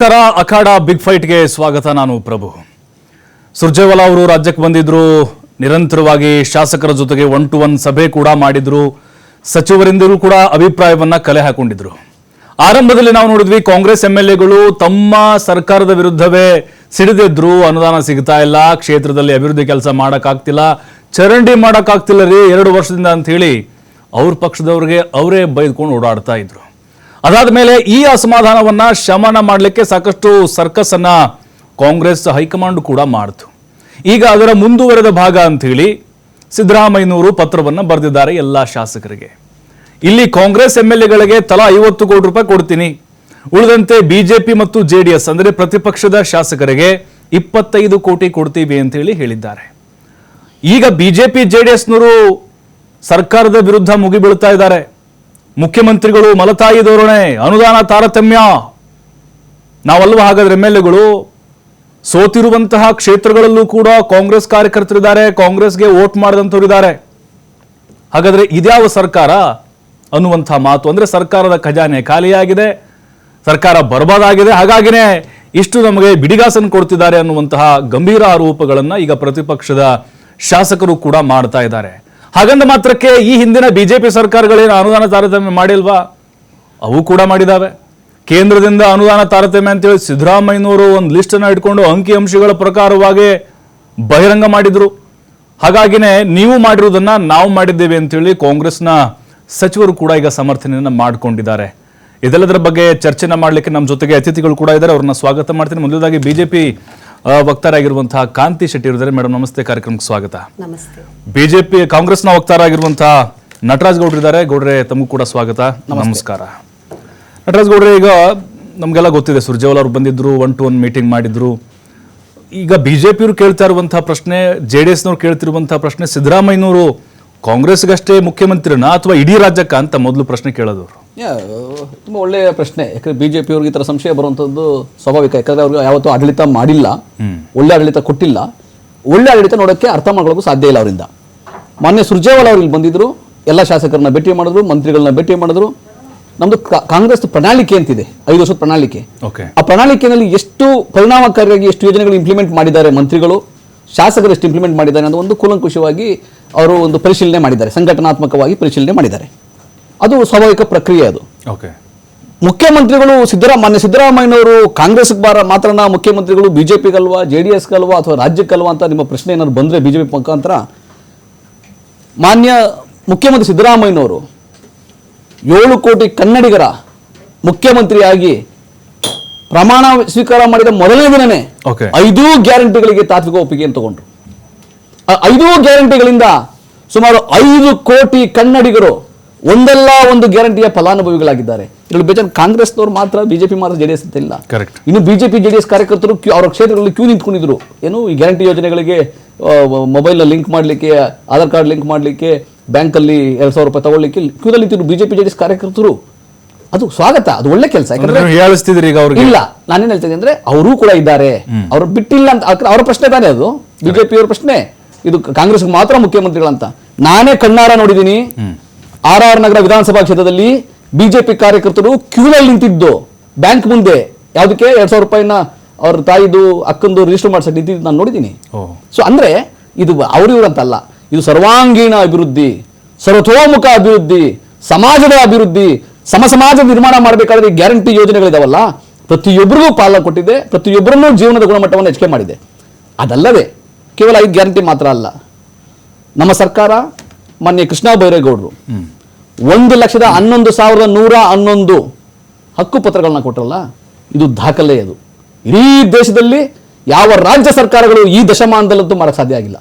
ನಮಸ್ಕಾರ. ಅಖಾಡ ಬಿಗ್ ಫೈಟ್ಗೆ ಸ್ವಾಗತ. ನಾನು ಪ್ರಭು. ಸುರ್ಜೇವಾಲಾ ಅವರು ರಾಜ್ಯಕ್ಕೆ ಬಂದಿದ್ರು. ನಿರಂತರವಾಗಿ ಶಾಸಕರ ಜೊತೆಗೆ 1-to-1 ಸಭೆ ಕೂಡ ಮಾಡಿದ್ರು. ಸಚಿವರಿಂದಲೂ ಕೂಡ ಅಭಿಪ್ರಾಯವನ್ನ ಕಲೆ ಹಾಕೊಂಡಿದ್ರು. ಆರಂಭದಲ್ಲಿ ನಾವು ನೋಡಿದ್ವಿ, ಕಾಂಗ್ರೆಸ್ MLAಗಳು ತಮ್ಮ ಸರ್ಕಾರದ ವಿರುದ್ಧವೇ ಸಿಡಿದಿದ್ರು. ಅನುದಾನ ಸಿಗ್ತಾ ಇಲ್ಲ, ಕ್ಷೇತ್ರದಲ್ಲಿ ಅಭಿವೃದ್ಧಿ ಕೆಲಸ ಮಾಡಕ್ಕಾಗ್ತಿಲ್ಲ, ಚರಂಡಿ ಮಾಡಕ್ಕಾಗ್ತಿಲ್ಲ ರೀ 2 ವರ್ಷದಿಂದ ಅಂತ ಹೇಳಿ ಅವ್ರ ಪಕ್ಷದವ್ರಿಗೆ ಅವರೇ ಬೈದ್ಕೊಂಡು ಓಡಾಡ್ತಾ ಇದ್ರು. ಅದಾದ ಮೇಲೆ ಈ ಅಸಮಾಧಾನವನ್ನ ಶಮನ ಮಾಡಲಿಕ್ಕೆ ಸಾಕಷ್ಟು ಸರ್ಕಸ್ ಅನ್ನ ಕಾಂಗ್ರೆಸ್ ಹೈಕಮಾಂಡ್ ಕೂಡ ಮಾಡಿತು. ಈಗ ಅದರ ಮುಂದುವರೆದ ಭಾಗ ಅಂತ ಹೇಳಿ ಸಿದ್ದರಾಮಯ್ಯನವರು ಪತ್ರವನ್ನ ಬರೆದಿದ್ದಾರೆ ಎಲ್ಲ ಶಾಸಕರಿಗೆ. ಇಲ್ಲಿ ಕಾಂಗ್ರೆಸ್ MLAಗಳಿಗೆ ತಲಾ 50 ಕೋಟಿ ರೂಪಾಯಿ ಕೊಡ್ತೀನಿ, ಉಳಿದಂತೆ ಬಿಜೆಪಿ ಮತ್ತು JDS ಅಂದರೆ ಪ್ರತಿಪಕ್ಷದ ಶಾಸಕರಿಗೆ 25 ಕೋಟಿ ಕೊಡ್ತೀವಿ ಅಂತ ಹೇಳಿ ಹೇಳಿದ್ದಾರೆ. ಈಗ ಬಿಜೆಪಿ JDSನವರು ಸರ್ಕಾರದ ವಿರುದ್ಧ ಮುಗಿಬೀಳ್ತಾ ಇದ್ದಾರೆ. ಮುಖ್ಯಮಂತ್ರಿಗಳು ಮಲತಾಯಿ ಧೋರಣೆ, ಅನುದಾನ ತಾರತಮ್ಯ, ನಾವಲ್ವ ಹಾಗಾದ್ರೆ MLAಗಳು ಸೋತಿರುವಂತಹ ಕ್ಷೇತ್ರಗಳಲ್ಲೂ ಕೂಡ ಕಾಂಗ್ರೆಸ್ ಕಾರ್ಯಕರ್ತರಿದ್ದಾರೆ, ಕಾಂಗ್ರೆಸ್ಗೆ ವೋಟ್ ಮಾಡಿದಂಥವರಿದ್ದಾರೆ. ಹಾಗಾದ್ರೆ ಇದ್ಯಾವ ಸರ್ಕಾರ ಅನ್ನುವಂತಹ ಮಾತು. ಅಂದ್ರೆ ಸರ್ಕಾರದ ಖಜಾನೆ ಖಾಲಿಯಾಗಿದೆ, ಸರ್ಕಾರ ಬರ್ಬಾದಾಗಿದೆ, ಹಾಗಾಗಿನೇ ಇಷ್ಟು ನಮಗೆ ಬಿಡಿಗಾಸನ್ನು ಕೊಡ್ತಿದ್ದಾರೆ ಅನ್ನುವಂತಹ ಗಂಭೀರ ಆರೋಪಗಳನ್ನ ಈಗ ಪ್ರತಿಪಕ್ಷದ ಶಾಸಕರು ಕೂಡ ಮಾಡ್ತಾ ಇದ್ದಾರೆ. ಹಾಗಂದ ಮಾತ್ರಕ್ಕೆ ಈ ಹಿಂದಿನ ಬಿಜೆಪಿ ಸರ್ಕಾರಗಳೇನು ಅನುದಾನ ತಾರತಮ್ಯ ಮಾಡಿಲ್ವಾ? ಅವು ಕೂಡ ಮಾಡಿದಾವೆ. ಕೇಂದ್ರದಿಂದ ಅನುದಾನ ತಾರತಮ್ಯ ಅಂತೇಳಿ ಸಿದ್ದರಾಮಯ್ಯನವರು ಒಂದು ಲಿಸ್ಟ್ ಅನ್ನ ಇಟ್ಕೊಂಡು ಅಂಕಿ ಅಂಶಗಳ ಪ್ರಕಾರವಾಗಿ ಬಹಿರಂಗ ಮಾಡಿದ್ರು. ಹಾಗಾಗಿನೇ ನೀವು ಮಾಡಿರುವುದನ್ನ ನಾವು ಮಾಡಿದ್ದೇವೆ ಅಂತೇಳಿ ಕಾಂಗ್ರೆಸ್ನ ಸಚಿವರು ಕೂಡ ಈಗ ಸಮರ್ಥನೆಯನ್ನ ಮಾಡಿಕೊಂಡಿದ್ದಾರೆ. ಇದೆಲ್ಲದರ ಬಗ್ಗೆ ಚರ್ಚೆನ ಮಾಡಲಿಕ್ಕೆ ನಮ್ಮ ಜೊತೆಗೆ ಅತಿಥಿಗಳು ಕೂಡ ಇದ್ದಾರೆ, ಅವ್ರನ್ನ ಸ್ವಾಗತ ಮಾಡ್ತೀನಿ. ಮೊದಲದಾಗಿ ಬಿಜೆಪಿ ವಕ್ತಾರಾಗಿರುವಂತಹ ಕಾಂತಿ ಶೆಟ್ಟಿ ಇದ್ದಾರೆ. ಮೇಡಮ್ ನಮಸ್ತೆ, ಕಾರ್ಯಕ್ರಮಕ್ಕೆ ಸ್ವಾಗತ. ನಮಸ್ತೆ. ಬಿಜೆಪಿ ಕಾಂಗ್ರೆಸ್ನ ವಕ್ತಾರಾಗಿರುವಂತಹ ನಟರಾಜ್ ಗೌಡ್ರು ಇದ್ದಾರೆ. ಗೌಡ್ರೆ ತಮಗೂ ಕೂಡ ಸ್ವಾಗತ. ನಮಸ್ಕಾರ. ನಟರಾಜ್ ಗೌಡ್ರೆ, ಈಗ ನಮ್ಗೆಲ್ಲ ಗೊತ್ತಿದೆ, ಸುರ್ಜೇವಾಲಾ ಅವರು ಬಂದಿದ್ರು, 1-to-1 ಮೀಟಿಂಗ್ ಮಾಡಿದ್ರು. ಈಗ ಬಿಜೆಪಿಯವರು ಕೇಳ್ತಾ ಇರುವಂತಹ ಪ್ರಶ್ನೆ, JDSನವ್ರು ಕೇಳ್ತಿರುವಂತಹ ಪ್ರಶ್ನೆ, ಸಿದ್ದರಾಮಯ್ಯನವರು ಕಾಂಗ್ರೆಸ್ಗಷ್ಟೇ ಮುಖ್ಯಮಂತ್ರಿನ ಅಥವಾ ಇಡೀ ರಾಜ್ಯಕ್ಕ ಅಂತ ಮೊದಲು ಪ್ರಶ್ನೆ ಕೇಳೋದವ್ರು. ತುಂಬ ಒಳ್ಳೆಯ ಪ್ರಶ್ನೆ. ಯಾಕಂದ್ರೆ ಬಿಜೆಪಿ ಅವ್ರಿಗೆ ಈ ಥರ ಸಂಶಯ ಬರುವಂಥದ್ದು ಸ್ವಾಭಾವಿಕ. ಯಾಕಂದ್ರೆ ಅವ್ರಿಗೆ ಯಾವತ್ತೂ ಆಡಳಿತ ಮಾಡಿಲ್ಲ, ಒಳ್ಳೆ ಆಡಳಿತ ಕೊಟ್ಟಿಲ್ಲ, ಒಳ್ಳೆ ಆಡಳಿತ ನೋಡೋಕ್ಕೆ ಅರ್ಥ ಮಾಡ್ಕೊಳ್ಳೋಕ್ಕೂ ಸಾಧ್ಯ ಇಲ್ಲ ಅವರಿಂದ. ಮೊನ್ನೆ ಸುರ್ಜೇವಾಲಾ ಅವರು ಇಲ್ಲಿ ಬಂದಿದ್ರು, ಎಲ್ಲ ಶಾಸಕರನ್ನ ಭೇಟಿ ಮಾಡಿದ್ರು, ಮಂತ್ರಿಗಳನ್ನ ಭೇಟಿ ಮಾಡಿದ್ರು. ನಮ್ದು ಕಾಂಗ್ರೆಸ್ ಪ್ರಣಾಳಿಕೆ ಅಂತಿದೆ, 5 ವರ್ಷದ ಪ್ರಣಾಳಿಕೆ. ಆ ಪ್ರಣಾಳಿಕೆಯಲ್ಲಿ ಎಷ್ಟು ಪರಿಣಾಮಕಾರಿಯಾಗಿ ಎಷ್ಟು ಯೋಜನೆಗಳು ಇಂಪ್ಲಿಮೆಂಟ್ ಮಾಡಿದ್ದಾರೆ ಮಂತ್ರಿಗಳು, ಶಾಸಕರು ಎಷ್ಟು ಇಂಪ್ಲಿಮೆಂಟ್ ಮಾಡಿದ್ದಾರೆ ಅನ್ನೋ ಒಂದು ಕೂಲಂಕುಷವಾಗಿ ಅವರು ಒಂದು ಪರಿಶೀಲನೆ ಮಾಡಿದ್ದಾರೆ, ಸಂಘಟನಾತ್ಮಕವಾಗಿ ಪರಿಶೀಲನೆ ಮಾಡಿದ್ದಾರೆ. ಅದು ಸ್ವಾಭಾವಿಕ ಪ್ರಕ್ರಿಯೆ. ಅದು ಮುಖ್ಯಮಂತ್ರಿಗಳು ಮಾನ್ಯ ಸಿದ್ದರಾಮಯ್ಯನವರು ಕಾಂಗ್ರೆಸ್ಗೆ ಮಾತ್ರನ ಮುಖ್ಯಮಂತ್ರಿಗಳು, ಬಿಜೆಪಿಗಲ್ವಾ, JDSಗಲ್ವಾ ಅಥವಾ ರಾಜ್ಯಕ್ಕಲ್ವಾ ಅಂತ ನಿಮ್ಮ ಪ್ರಶ್ನೆ ಏನಾದ್ರು ಬಂದರೆ ಬಿಜೆಪಿ ಮುಖಾಂತರ, ಮಾನ್ಯ ಮುಖ್ಯಮಂತ್ರಿ ಸಿದ್ದರಾಮಯ್ಯನವರು 7 ಕೋಟಿ ಕನ್ನಡಿಗರ ಮುಖ್ಯಮಂತ್ರಿಯಾಗಿ ಪ್ರಮಾಣ ಸ್ವೀಕಾರ ಮಾಡಿದ ಮೊದಲನೇ ದಿನನೇ 5 ಗ್ಯಾರಂಟಿಗಳಿಗೆ ತಾತ್ವಿಕ ಒಪ್ಪಿಗೆಯನ್ನು ತಗೊಂಡ್ರು. 5 ಗ್ಯಾರಂಟಿಗಳಿಂದ ಸುಮಾರು 5 ಕೋಟಿ ಕನ್ನಡಿಗರು ಒಂದಲ್ಲ ಒಂದು ಗ್ಯಾರಂಟಿಯ ಫಲಾನುಭವಿಗಳಾಗಿದ್ದಾರೆ. ಇದರಲ್ಲಿ ಬೇಜಾರು ಕಾಂಗ್ರೆಸ್ನವರು ಮಾತ್ರ, ಬಿಜೆಪಿ ಮಾತ್ರ, JDS ಅಂತ ಇಲ್ಲ. ಇನ್ನು ಬಿಜೆಪಿ JDS ಕಾರ್ಯಕರ್ತರು ಅವರ ಕ್ಷೇತ್ರಗಳಲ್ಲಿ ಕ್ಯೂ ನಿಂತ್ಕೊಂಡಿದ್ರು. ಏನು ಈ ಗ್ಯಾರಂಟಿ ಯೋಜನೆಗಳಿಗೆ ಮೊಬೈಲ್ ಲಿಂಕ್ ಮಾಡಲಿಕ್ಕೆ, ಆಧಾರ್ ಕಾರ್ಡ್ ಲಿಂಕ್ ಮಾಡಲಿಕ್ಕೆ, ಬ್ಯಾಂಕಲ್ಲಿ 2,000 ರೂಪಾಯಿ ತಗೊಳ್ಳಿಕ್ಕೆ ಕ್ಯೂದಲ್ಲಿ ನಿಂತಿದ್ರು ಬಿಜೆಪಿ JDS ಕಾರ್ಯಕರ್ತರು. ಅದು ಸ್ವಾಗತ, ಅದು ಒಳ್ಳೆ ಕೆಲಸ. ಇಲ್ಲ, ನಾನೇನ್ ಹೇಳ್ತೀನಿ ಅಂದ್ರೆ ಅವರೂ ಕೂಡ ಇದ್ದಾರೆ, ಅವ್ರು ಬಿಟ್ಟಿಲ್ಲ ಅಂತ. ಅವರ ಪ್ರಶ್ನೆ ತಾನೇ ಅದು, ಬಿಜೆಪಿ ಅವರ ಪ್ರಶ್ನೆ. ಇದು ಕಾಂಗ್ರೆಸ್ ಮಾತ್ರ ಮುಖ್ಯಮಂತ್ರಿಗಳಂತ. ನಾನೇ ಕಣ್ಣಾರ ನೋಡಿದ್ದೀನಿ. RR ನಗರ ವಿಧಾನಸಭಾ ಕ್ಷೇತ್ರದಲ್ಲಿ ಬಿಜೆಪಿ ಕಾರ್ಯಕರ್ತರು ಕ್ಯೂನಲ್ಲಿ ನಿಂತಿದ್ದು ಬ್ಯಾಂಕ್ ಮುಂದೆ, ಯಾವುದಕ್ಕೆ 2,000 ರೂಪಾಯಿನ ಅವ್ರ ತಾಯಿದು ಅಕ್ಕಂದು ರಿಜಿಸ್ಟರ್ ಮಾಡ್ಸಕ್ಕೆ ನಿಂತಿದ್ದು ನಾನು ನೋಡಿದ್ದೀನಿ. ಸೊ ಅಂದ್ರೆ ಇದು ಇವ್ರಂತಲ್ಲ, ಇದು ಸರ್ವಾಂಗೀಣ ಅಭಿವೃದ್ಧಿ, ಸರ್ವತೋಮುಖ ಅಭಿವೃದ್ಧಿ, ಸಮಾಜದ ಅಭಿವೃದ್ಧಿ, ಸಮಾಜ ನಿರ್ಮಾಣ ಮಾಡಬೇಕಾದ್ರೆ ಗ್ಯಾರಂಟಿ ಯೋಜನೆಗಳಿದಾವಲ್ಲ, ಪ್ರತಿಯೊಬ್ಬರಿಗೂ ಪಾಲ ಕೊಟ್ಟಿದೆ, ಪ್ರತಿಯೊಬ್ಬರನ್ನೂ ಜೀವನದ ಗುಣಮಟ್ಟವನ್ನು ಹೆಚ್ಚಿಗೆ ಮಾಡಿದೆ. ಅದಲ್ಲದೆ ಕೇವಲ 5 ಗ್ಯಾರಂಟಿ ಮಾತ್ರ ಅಲ್ಲ, ನಮ್ಮ ಸರ್ಕಾರ ಮಾನ್ಯ ಕೃಷ್ಣ ಬೈರೇಗೌಡರು 1,11,111 ಹಕ್ಕು ಪತ್ರಗಳನ್ನ ಕೊಟ್ಟರಲ್ಲ, ಇದು ದಾಖಲೆ. ಅದು ಇಡೀ ದೇಶದಲ್ಲಿ ಯಾವ ರಾಜ್ಯ ಸರ್ಕಾರಗಳು ಈ ದಶಮಾನದಲ್ಲಂತೂ ಮಾಡಕ್ಕೆ ಸಾಧ್ಯ ಆಗಿಲ್ಲ.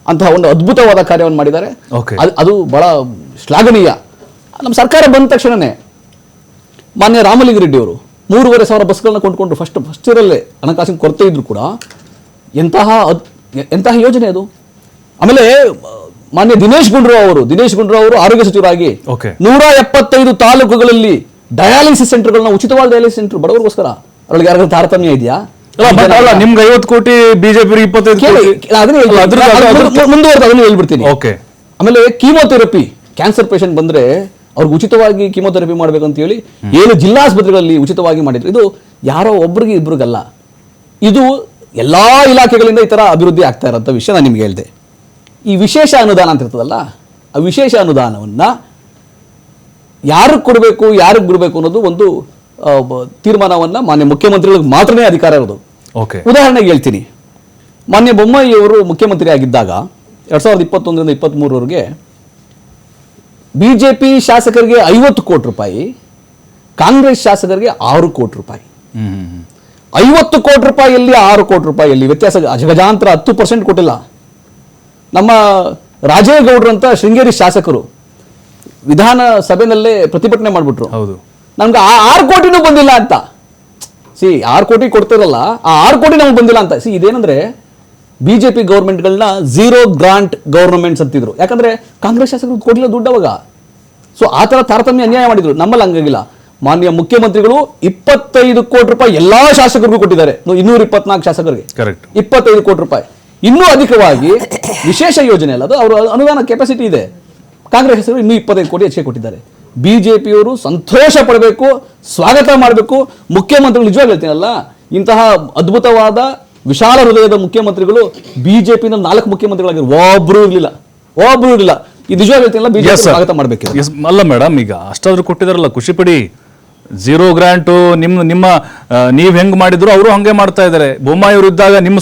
ಅಂತಹ ಒಂದು ಅದ್ಭುತವಾದ ಕಾರ್ಯವನ್ನು ಮಾಡಿದ್ದಾರೆ. ಅದು ಬಹಳ ಶ್ಲಾಘನೀಯ. ನಮ್ಮ ಸರ್ಕಾರ ಬಂದ ತಕ್ಷಣನೇ ಮಾನ್ಯ ರಾಮಲಿಂಗಾರೆಡ್ಡಿ ಅವರು 3,500 ಬಸ್ಗಳನ್ನ ಕೊಂಡ್ಕೊಂಡ್ರು. ಫಸ್ಟ್ ಇಯರಲ್ಲೇ ಹಣಕಾಸಿನ ಕೊರತೆ ಇದ್ರು ಕೂಡ ಎಂತಹ ಯೋಜನೆ ಅದು. ಆಮೇಲೆ ಮಾನ್ಯ ದಿನೇಶ್ ಗುಂಡೂರಾವ್ ಅವರು ಆರೋಗ್ಯ ಸಚಿವರಾಗಿ 175 ತಾಲೂಕುಗಳಲ್ಲಿ ಡಯಾಲಿಸಿಸ್ ಸೆಂಟರ್ಗಳನ್ನ, ಉಚಿತವಾದ ಡಯಾಲಿಸಿಸ್ ಸೆಂಟರ್ ಬಡವರಿಗೋಸ್ಕರ. ಅದರೊಳಗೆ ಯಾರಿಗೂ ತಾರತಮ್ಯ ಇದೆಯಾ? ನಿಮ್ಗೆ 50 ಕೋಟಿ, ಬಿಜೆಪಿ 25 ಮುಂದುವರೆದು ಅದನ್ನು ಹೇಳ್ಬಿಡ್ತೀನಿ. ಆಮೇಲೆ ಕೀಮೋಥೆರಪಿ, ಕ್ಯಾನ್ಸರ್ ಪೇಷಂಟ್ ಬಂದ್ರೆ ಅವ್ರಿಗೆ ಉಚಿತವಾಗಿ ಕೀಮೋಥೆರಪಿ ಮಾಡಬೇಕಂತ ಹೇಳಿ 7 ಜಿಲ್ಲಾ ಆಸ್ಪತ್ರೆಗಳಲ್ಲಿ ಉಚಿತವಾಗಿ ಮಾಡಿದ್ರು. ಇದು ಯಾರೋ ಒಬ್ರಿಗೆ ಇಬ್ರಿಗಲ್ಲ, ಇದು ಎಲ್ಲ ಇಲಾಖೆಗಳಿಂದ ಈ ಥರ ಅಭಿವೃದ್ಧಿ ಆಗ್ತಾ ಇರೋಂಥ ವಿಷಯ ನಾನು ನಿಮ್ಗೆ ಹೇಳಿದೆ. ಈ ವಿಶೇಷ ಅನುದಾನ ಅಂತ ಇರ್ತದಲ್ಲ, ಆ ವಿಶೇಷ ಅನುದಾನವನ್ನು ಯಾರಿಗೆ ಕೊಡಬೇಕು ಯಾರಿಗೆ ಬಿಡಬೇಕು ಅನ್ನೋದು ಒಂದು ತೀರ್ಮಾನವನ್ನು ಮಾನ್ಯ ಮುಖ್ಯಮಂತ್ರಿಗಳಿಗೆ ಮಾತ್ರನೇ ಅಧಿಕಾರ ಇರೋದು. ಓಕೆ, ಉದಾಹರಣೆಗೆ ಹೇಳ್ತೀನಿ, ಮಾನ್ಯ ಬೊಮ್ಮಾಯಿ ಅವರು ಮುಖ್ಯಮಂತ್ರಿ ಆಗಿದ್ದಾಗ 2021ರಿಂದ 23ವರೆಗೆ BJP ಶಾಸಕರಿಗೆ 50 ಕೋಟಿ ರೂಪಾಯಿ, ಕಾಂಗ್ರೆಸ್ ಶಾಸಕರಿಗೆ 6 ಕೋಟಿ ರೂಪಾಯಿ. 50 ಕೋಟಿ ರೂಪಾಯಿಯಲ್ಲಿ 6 ಕೋಟಿ ರೂಪಾಯಿಯಲ್ಲಿ ವ್ಯತ್ಯಾಸ ಅಜಗಜಾಂತರ 10% ಕೊಟ್ಟಿಲ್ಲ. ನಮ್ಮ ರಾಜೇಗೌಡರಂತ ಶೃಂಗೇರಿ ಶಾಸಕರು ವಿಧಾನಸಭೆನಲ್ಲೇ ಪ್ರತಿಭಟನೆ ಮಾಡಿಬಿಟ್ರು, ಹೌದು, ನಮ್ಗೆ 6 ಕೋಟಿನೂ ಬಂದಿಲ್ಲ ಅಂತ. 6 ಕೋಟಿ ಕೊಡ್ತಿರಲ್ಲ, ಆ 6 ಕೋಟಿ ನಮ್ಗೆ ಬಂದಿಲ್ಲ ಅಂತ. ಇದೇನಂದ್ರೆ BJP ಗೌರ್ಮೆಂಟ್ಗಳನ್ನ ಝೀರೋ ಗ್ರಾಂಟ್ ಗೌರ್ಮೆಂಟ್ಸ್ ಅಂತಿದ್ರು. ಯಾಕಂದ್ರೆ ಕಾಂಗ್ರೆಸ್ ಶಾಸಕರು ಕೊಡಲಿಲ್ಲ ದುಡ್ಡು ಅವಾಗ. ಸೊ ಆ ಥರ ತಾರತಮ್ಯ ಅನ್ಯಾಯ ಮಾಡಿದ್ರು. ನಮ್ಮಲ್ಲಿ ಹಂಗಾಗಿಲ್ಲ. ಮಾನ್ಯ ಮುಖ್ಯಮಂತ್ರಿಗಳು 25 ಕೋಟಿ ರೂಪಾಯಿ ಎಲ್ಲಾ ಶಾಸಕರಿಗೂ ಕೊಟ್ಟಿದ್ದಾರೆ. 224 ಶಾಸಕರಿಗೆ ಕರೆಕ್ಟ್, 25 ಕೋಟಿ ರೂಪಾಯಿ. ಇನ್ನೂ ಅಧಿಕವಾಗಿ ವಿಶೇಷ ಯೋಜನೆ ಅಲ್ಲ ಅದು, ಅವರ ಅನುದಾನ ಕೆಪಾಸಿಟಿ ಇದೆ. ಕಾಂಗ್ರೆಸ್ ಶಾಸಕರು ಇನ್ನೂ 25 ಕೋಟಿ ಹೆಚ್ಚಿಗೆ ಕೊಟ್ಟಿದ್ದಾರೆ. BJPಯವರು ಸಂತೋಷ ಪಡಬೇಕು, ಸ್ವಾಗತ ಮಾಡಬೇಕು. ಮುಖ್ಯಮಂತ್ರಿಗಳು ನಿಜವಾಗಿ ಹೇಳ್ತೀನಲ್ಲ, ಇಂತಹ ಅದ್ಭುತವಾದ ವಿಶಾಲ ಹೃದಯದ ಮುಖ್ಯಮಂತ್ರಿಗಳು BJPನ 4 ಮುಖ್ಯಮಂತ್ರಿಗಳಾಗಿರು, ಒಬ್ರು ಇರಲಿಲ್ಲ. ಈ ನಿಜವಾಗಿ ಹೇಳ್ತೀನಲ್ಲ, BJP ಸ್ವಾಗತ ಮಾಡಬೇಕು. ಅಲ್ಲ ಮೇಡಮ್, ಈಗ ಅಷ್ಟಾದ್ರೂ ಕೊಟ್ಟಿದಾರಲ್ಲ, ಖುಷಿ ಪಡಿ. ಝೀರೋ ಗ್ರಾಂಟು ನಿಮ್ಮ ನೀವ್ ಹೆಂಗ್ ಮಾಡಿದ್ರು ಅವರು ಹಂಗೆ ಮಾಡ್ತಾ ಇದ್ದಾರೆ. ಬೊಮ್ಮಾಯಿ ಅವರು ಇದ್ದಾಗ ನಿಮ್ಮ